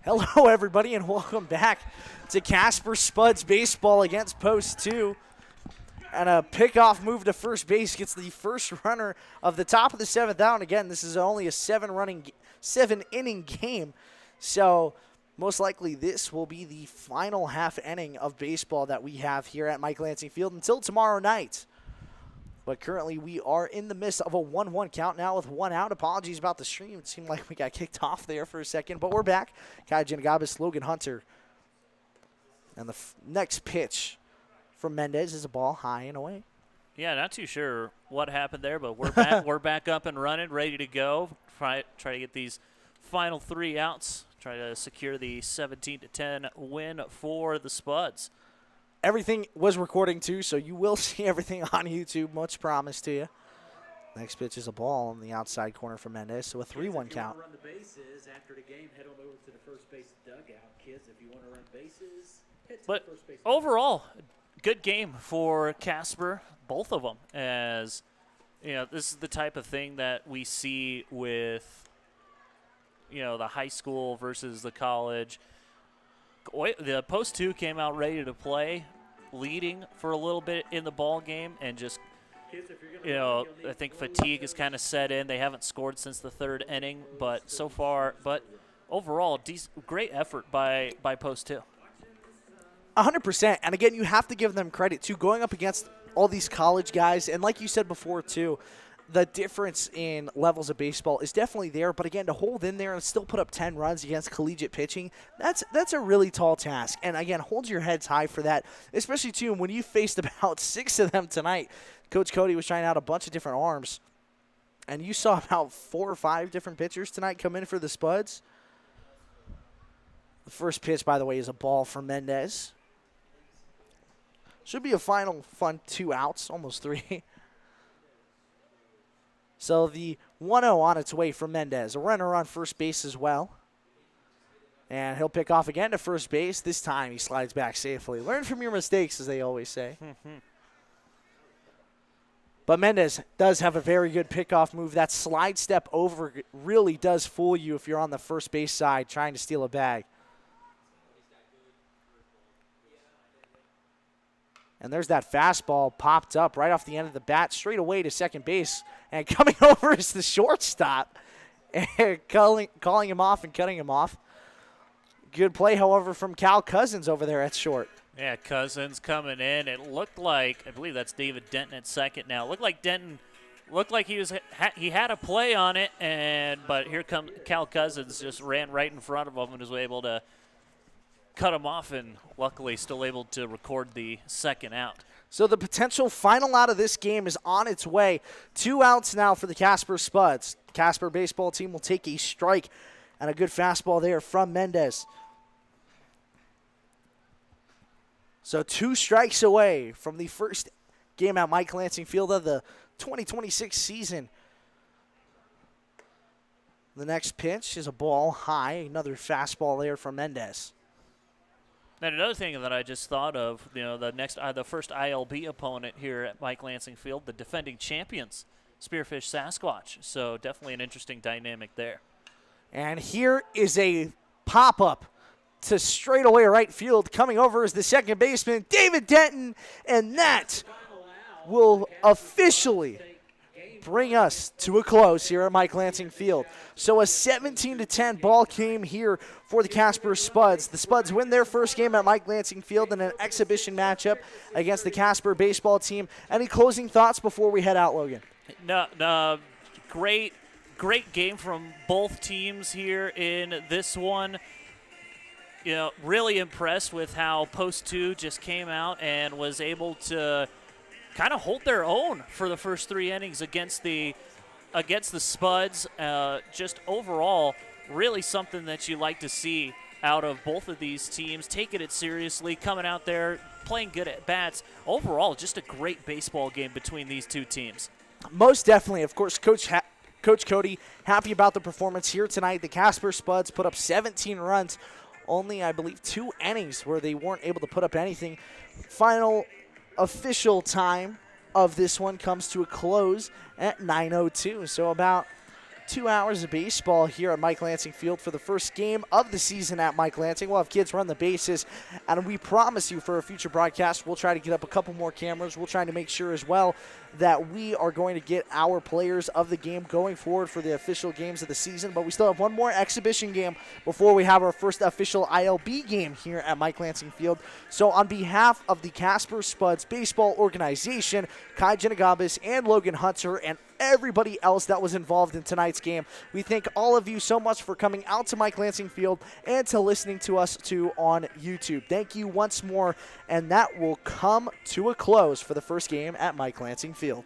Hello, everybody, and welcome back to Casper Spuds Baseball against Post 2. And a pickoff move to first base gets the first runner of the top of the seventh out. And again, this is only a seven-inning game. So most likely this will be the final half inning of baseball that we have here at Mike Lansing Field until tomorrow night. But currently we are in the midst of a 1-1 count now with one out. Apologies about the stream. It seemed like we got kicked off there for a second, but we're back. Kai Janagabis, Logan Hunter. And the next pitch from Mendez is a ball high and away. Yeah, not too sure what happened there, but we're back. We're back up and running, ready to go. Try to get these final three outs. Try to secure the 17-10 win for the Spuds. Everything was recording too, so you will see everything on YouTube. Much promise to you. Next pitch is a ball on the outside corner for Mendez, so a 3-1 count. Run the bases after the game. Head on over to the first base dugout, kids. If you want to run bases, hit to the first base. Overall, good game for Casper, both of them. As you know, this is the type of thing that we see with the high school versus the college. The Post 2 came out ready to play, leading for a little bit in the ball game, and just, I think fatigue has kind of set in. They haven't scored since the third inning, but overall, great effort by Post 2. 100%. And again, you have to give them credit too, going up against all these college guys. And like you said before too, the difference in levels of baseball is definitely there. But again, to hold in there and still put up 10 runs against collegiate pitching, that's a really tall task. And again, hold your heads high for that, especially too when you faced about 6 of them tonight. Coach Cody was trying out a bunch of different arms. And you saw about 4 or 5 different pitchers tonight come in for the Spuds. The first pitch, by the way, is a ball for Mendez. Should be a final fun 2 outs, almost 3. So the 1-0 on its way for Mendez. A runner on first base as well. And he'll pick off again to first base. This time he slides back safely. Learn from your mistakes, as they always say. But Mendez does have a very good pickoff move. That slide step over really does fool you if you're on the first base side trying to steal a bag. And there's that fastball popped up right off the end of the bat, straight away to second base. And coming over is the shortstop, and calling him off and cutting him off. Good play, however, from Cal Cousins over there at short. Yeah, Cousins coming in. It looked like, I believe that's David Denton at second now. It looked like Denton he had a play on it, but here comes Cal Cousins, just ran right in front of him and was able to cut him off, and luckily still able to record the second out. So the potential final out of this game is on its way. 2 outs now for the Casper Spuds. The Casper baseball team will take a strike, and a good fastball there from Mendez. So 2 strikes away from the first game at Mike Lansing Field of the 2026 season. The next pitch is a ball high. Another fastball there from Mendez. And another thing that I just thought of, the first ILB opponent here at Mike Lansing Field, the defending champions, Spearfish Sasquatch. So definitely an interesting dynamic there. And here is a pop-up to straightaway right field. Coming over is the second baseman, David Denton, and that will officially bring us to a close here at Mike Lansing Field. So a 17-10 ball game here for the Casper Spuds. The Spuds win their first game at Mike Lansing Field in an exhibition matchup against the Casper baseball team. Any closing thoughts before we head out, Logan? No, great game from both teams here in this one. Really impressed with how Post 2 just came out and was able to kind of hold their own for the first 3 innings against the Spuds. Just overall, really something that you like to see out of both of these teams, taking it seriously, coming out there, playing good at bats. Overall, just a great baseball game between these 2 teams. Most definitely. Of course, Coach Cody happy about the performance here tonight. The Casper Spuds put up 17 runs, only, I believe, 2 innings where they weren't able to put up anything. Final official time of this one comes to a close at 9:02. So about 2 hours of baseball here at Mike Lansing Field for the first game of the season at Mike Lansing. We'll have kids run the bases, and we promise you for a future broadcast, we'll try to get up a couple more cameras. We'll try to make sure as well that we are going to get our players of the game going forward for the official games of the season. But we still have one more exhibition game before we have our first official ILB game here at Mike Lansing Field. So on behalf of the Casper Spuds Baseball Organization, Kai Genagabis and Logan Hunter and everybody else that was involved in tonight's game, we thank all of you so much for coming out to Mike Lansing Field and to listening to us too on YouTube. Thank you once more, and that will come to a close for the first game at Mike Lansing Field.